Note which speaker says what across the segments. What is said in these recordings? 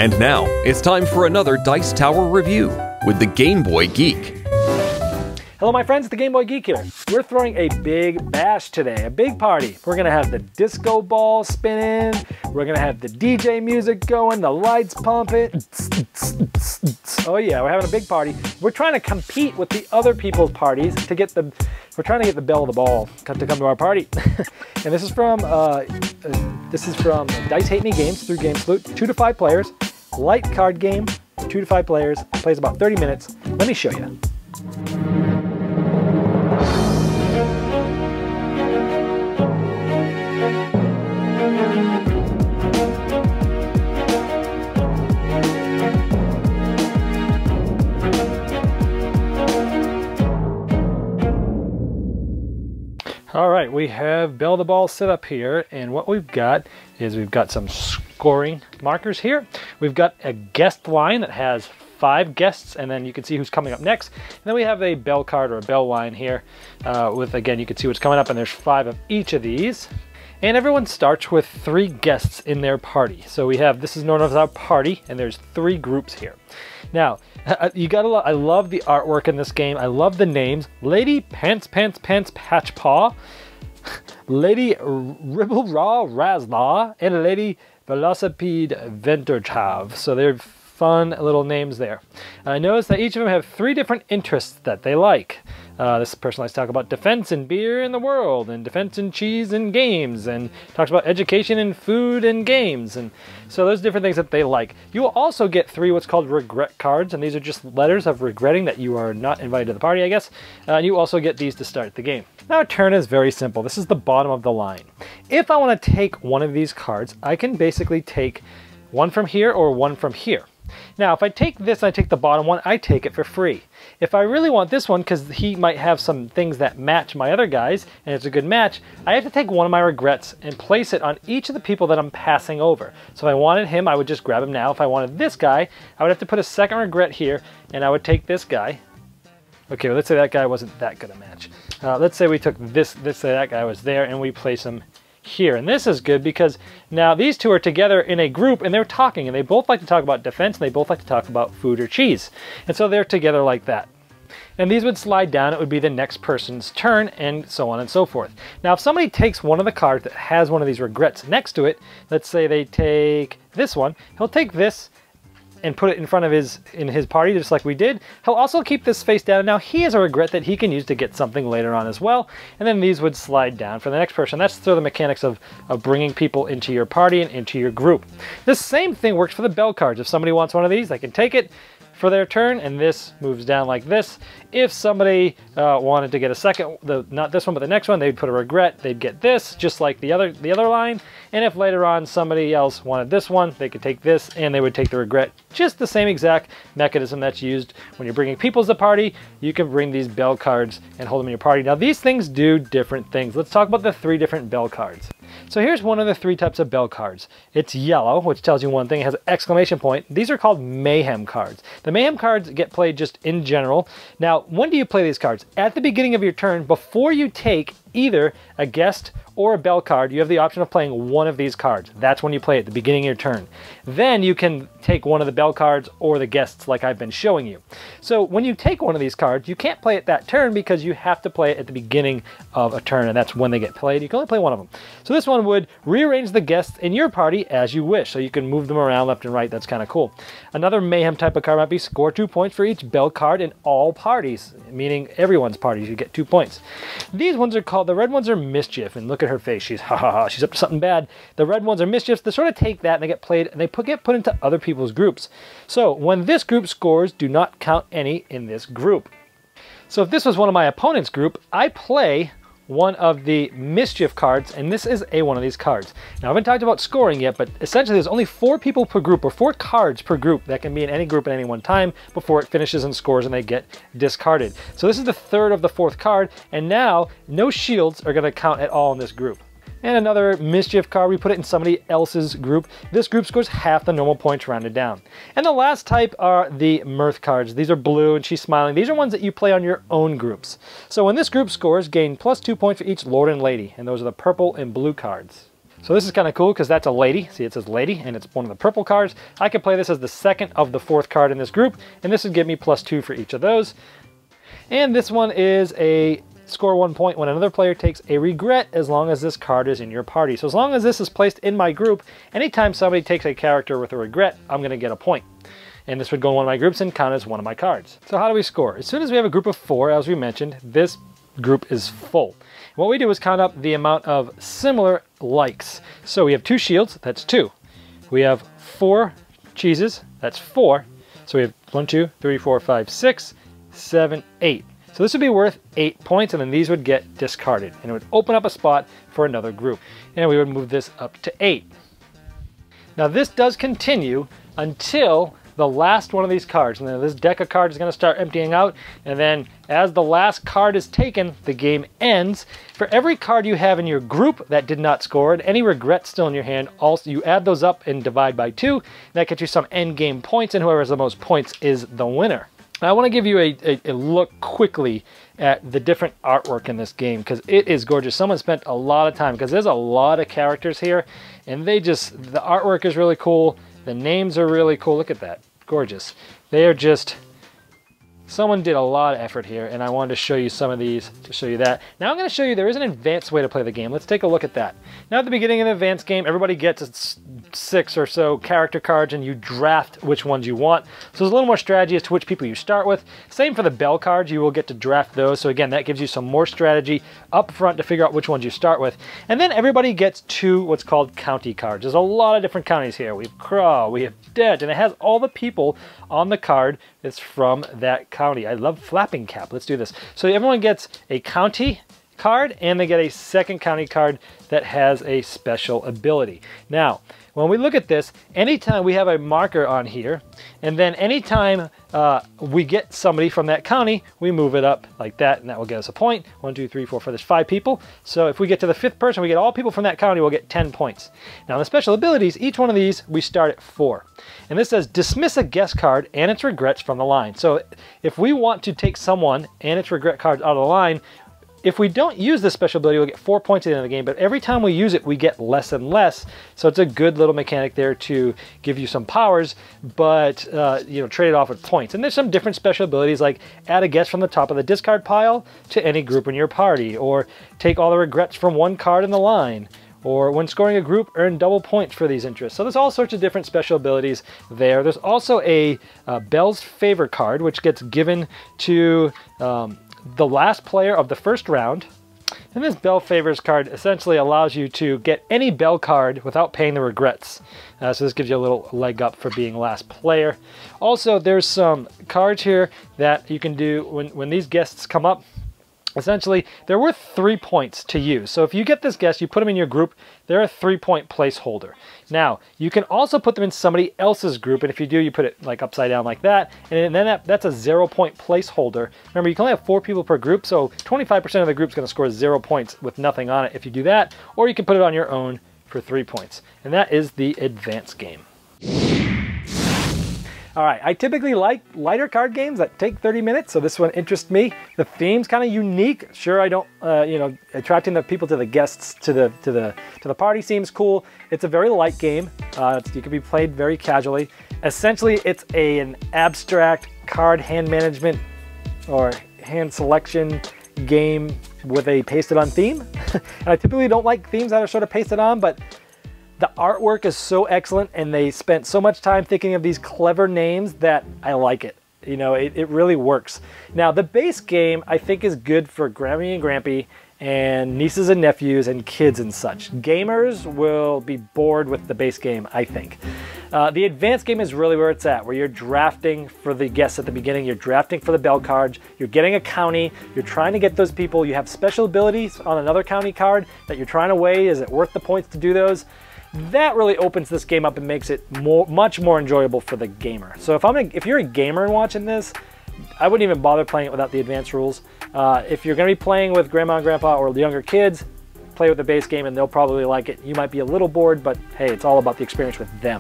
Speaker 1: And now, it's time for another Dice Tower review with the Game Boy Geek.
Speaker 2: Hello my friends, it's the Game Boy Geek here. We're throwing a big bash today, a big party. We're gonna have the disco ball spinning, we're gonna have the DJ music going, the lights pumping. Oh yeah, we're having a big party. We're trying to compete with the other people's parties to get the, we're trying to get the Belle of the Ball to come to our party. And this is from Dice Hate Me Games through GameSloot, 2 to 5 players, light card game, 2 to 5 players, plays about 30 minutes. Let me show you. All right, we have Belle the Ball set up here, and what we've got is we've got some scoring markers here. We've got a guest line that has 5 guests, and then you can see who's coming up next. And then we have a Belle card or a Belle line here with, again, you can see what's coming up, and there's 5 of each of these. And everyone starts with 3 guests in their party. So we have, this is known as our party, and there's 3 groups here. Now, you gotta love, I love the artwork in this game. I love the names. Lady Pants Patch Paw, Lady Ribble Raw Razlaw, and Lady Velocipede Venturchav. So they're fun little names there. Notice that each of them have 3 different interests that they like. This person likes to talk about defense and beer in the world, and defense and cheese and games, and talks about education and food and games. And so those different things that they like. You will also get 3 what's called regret cards, and these are just letters of regretting that you are not invited to the party, I guess. And you also get these to start the game. Now a turn is very simple. This is the bottom of the line. If I want to take one of these cards, I can basically take one from here or one from here. Now, if I take this and I take the bottom one, I take it for free. If I really want this one, because he might have some things that match my other guys, and it's a good match, I have to take one of my regrets and place it on each of the people that I'm passing over. So if I wanted him, I would just grab him now. If I wanted this guy, I would have to put a second regret here, and I would take this guy. Okay, well, let's say that guy wasn't that good a match. Let's say we took this, let's say that guy was there, and we place him here. And this is good because now these 2 are together in a group and they're talking, and they both like to talk about defense, and they both like to talk about food or cheese. And so they're together like that. And these would slide down, it would be the next person's turn, and so on and so forth. Now if somebody takes one of the cards that has one of these regrets next to it, let's say they take this one, he'll take this and put it in front of his party, just like we did. He'll also keep this face down, and now he has a regret that he can use to get something later on as well. And then these would slide down for the next person. That's sort of the mechanics of bringing people into your party and into your group. The same thing works for the Belle cards. If somebody wants one of these, they can take it for their turn, and this moves down like this. If somebody wanted to get a second, not this one, but the next one, they'd put a regret, they'd get this, just like the other line. And if later on somebody else wanted this one, they could take this, and they would take the regret. Just the same exact mechanism that's used when you're bringing people to the party. You can bring these Belle cards and hold them in your party. Now these things do different things. Let's talk about the 3 different Belle cards. So here's one of the 3 types of Belle cards. It's yellow, which tells you one thing. It has an exclamation point. These are called Mayhem cards. The Mayhem cards get played just in general. Now, when do you play these cards? At the beginning of your turn, before you take either a guest or a Belle card, you have the option of playing one of these cards. That's when you play at the beginning of your turn. Then you can take one of the Belle cards or the guests like I've been showing you. So when you take one of these cards, you can't play it that turn because you have to play it at the beginning of a turn, and that's when they get played. You can only play one of them. So this one would rearrange the guests in your party as you wish. So you can move them around left and right. That's kind of cool. Another Mayhem type of card might be score 2 points for each Belle card in all parties, meaning everyone's parties. You get 2 points. These ones are called, the red ones are Mischief, and look at her face. She's she's up to something bad. The red ones are Mischiefs. They sort of take that and they get played, and they get put into other people's groups. So when this group scores, do not count any in this group. So if this was one of my opponent's group, I play one of the Mischief cards, and this is one of these cards. Now I haven't talked about scoring yet, but essentially there's only 4 people per group, or 4 cards per group that can be in any group at any one time before it finishes and scores and they get discarded. So this is the 3rd of the 4th card, and now no shields are going to count at all in this group. And another Mischief card, we put it in somebody else's group. This group scores half the normal points rounded down. And the last type are the Mirth cards. These are blue and she's smiling. These are ones that you play on your own groups. So when this group scores, gain +2 points for each Lord and Lady. And those are the purple and blue cards. So this is kind of cool because that's a lady. See, it says lady, and it's one of the purple cards. I could play this as the second of the fourth card in this group, and this would give me +2 for each of those. And this one is a score 1 point when another player takes a regret as long as this card is in your party. So as long as this is placed in my group, anytime somebody takes a character with a regret, I'm going to get a point. And this would go in one of my groups and count as one of my cards. So how do we score? As soon as we have a group of 4, as we mentioned, this group is full. What we do is count up the amount of similar likes. So we have 2 shields, that's 2. We have 4 cheeses, that's 4. So we have 1, 2, 3, 4, 5, 6, 7, 8. So this would be worth 8 points, and then these would get discarded. And it would open up a spot for another group. And we would move this up to 8. Now this does continue until the last one of these cards, and then this deck of cards is going to start emptying out, and then as the last card is taken, the game ends. For every card you have in your group that did not score, and any regrets still in your hand, also you add those up and divide by 2, and that gets you some end game points, and whoever has the most points is the winner. Now I want to give you a look quickly at the different artwork in this game, because it is gorgeous. Someone spent a lot of time, because there's a lot of characters here, and the artwork is really cool. The names are really cool. Look at that. Gorgeous. They are just... Someone did a lot of effort here, and I wanted to show you some of these to show you that. Now I'm going to show you there is an advanced way to play the game. Let's take a look at that. Now at the beginning of the advanced game, everybody gets 6 or so character cards, and you draft which ones you want. So there's a little more strategy as to which people you start with. Same for the Belle cards. You will get to draft those. So again, that gives you some more strategy up front to figure out which ones you start with. And then everybody gets 2 what's called county cards. There's a lot of different counties here. We have Craw, we have Dead, and it has all the people on the card that's from that county. I love Flapping Cap. Let's do this. So everyone gets a county card, and they get a second county card that has a special ability. Now, when we look at this, anytime we have a marker on here, and then anytime we get somebody from that county, we move it up like that, and that will get us a point. 1, 2, 3, 4, 5, there's 5 people. So if we get to the 5th person, we get all people from that county, we'll get 10 points. Now the special abilities, each one of these, we start at 4. And this says, dismiss a guest card and its regrets from the line. So if we want to take someone and its regret cards out of the line, if we don't use this special ability, we'll get 4 points at the end of the game, but every time we use it, we get less and less. So it's a good little mechanic there to give you some powers, but you know, trade it off with points. And there's some different special abilities, like add a guest from the top of the discard pile to any group in your party, or take all the regrets from one card in the line, or when scoring a group, earn double points for these interests. So there's all sorts of different special abilities there. There's also a Belle's Favor card, which gets given to the last player of the first round. And this Belle Favors card essentially allows you to get any Belle card without paying the regrets. So this gives you a little leg up for being last player. Also, there's some cards here that you can do when these guests come up. Essentially, they're worth 3 points to use. So if you get this guest, you put them in your group, they're a 3-point placeholder. Now, you can also put them in somebody else's group, and if you do, you put it like upside down like that, and then that's a 0-point placeholder. Remember, you can only have 4 people per group, so 25% of the group's going to score 0 points with nothing on it if you do that, or you can put it on your own for 3 points. And that is the advanced game. All right, I typically like lighter card games that take 30 minutes, so this one interests me. The theme's kind of unique. Sure, I don't, you know, attracting the people to the guests to the party seems cool. It's a very light game. You can be played very casually. Essentially, it's an abstract card hand management or hand selection game with a pasted-on theme. And I typically don't like themes that are sort of pasted on, but the artwork is so excellent, and they spent so much time thinking of these clever names that I like it. You know, it really works. Now, the base game, I think, is good for Grammy and Grampy and nieces and nephews and kids and such. Gamers will be bored with the base game, I think. The advanced game is really where it's at, where you're drafting for the guests at the beginning, you're drafting for the Belle cards, you're getting a county, you're trying to get those people, you have special abilities on another county card that you're trying to weigh, is it worth the points to do those? That really opens this game up and makes it much more enjoyable for the gamer. So if you're a gamer and watching this, I wouldn't even bother playing it without the advanced rules. If you're going to be playing with grandma and grandpa or the younger kids, play with the base game and they'll probably like it. You might be a little bored, but hey, it's all about the experience with them.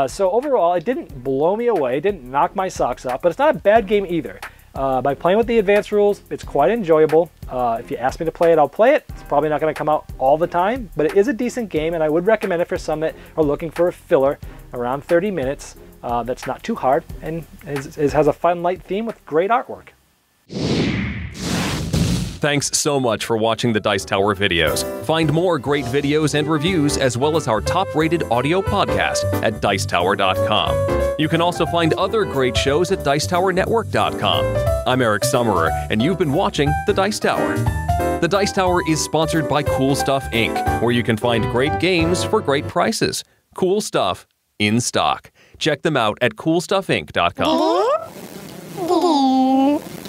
Speaker 2: So overall, it didn't blow me away, it didn't knock my socks off, but it's not a bad game either. By playing with the advanced rules, it's quite enjoyable. If you ask me to play it, I'll play it. It's probably not going to come out all the time, but it is a decent game, and I would recommend it for some that are looking for a filler around 30 minutes that's not too hard and has a fun, light theme with great artwork.
Speaker 1: Thanks so much for watching the Dice Tower videos. Find more great videos and reviews, as well as our top-rated audio podcast at Dicetower.com. You can also find other great shows at Dicetowernetwork.com. I'm Eric Summerer, and you've been watching The Dice Tower. The Dice Tower is sponsored by Cool Stuff Inc., where you can find great games for great prices. Cool stuff in stock. Check them out at CoolStuffInc.com.